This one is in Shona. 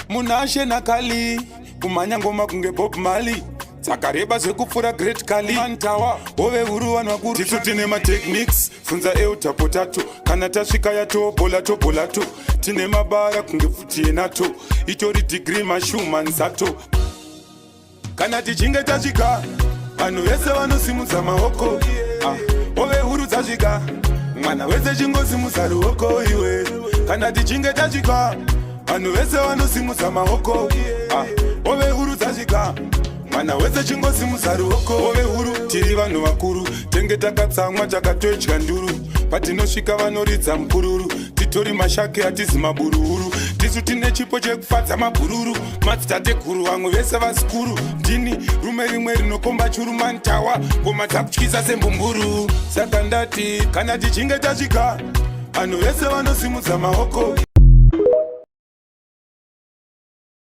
Munashe nakali kumanya ngoma kunge Bob Marley Zakareba zvekupfura Great Kali Mantawa Hove Huru vanwakuru tisu tine matechniques funza eutapotato kana tasvika yatobolato tine mabara kunge futi yenato itori degree mashuman zato kana tichinge tasvika vanhu vese vanosimudza maoko Hove Huru dzasvika mwana wese chingosimudza ruoko iwe kana tichinge tasvika vanhu vese vanosimudza maoko Hove Huru dzasvika mwana wese chingosimudza ruoko Hove Huru tiri vanhu vakuru tenge takatsamwa takatoedya nduru patinosvika vanoridza mupururu titori mashake hatizi maburuhuru tisu tine chipo chekufadza mabhururu madzitateguru vamwe vese vasikuru ndini rume rimwe rinokomba churu Mantawa ngoma dzakutyisa sembumburu saka ndati kana tichinge tasvika vanhu vese vanosimudza maoko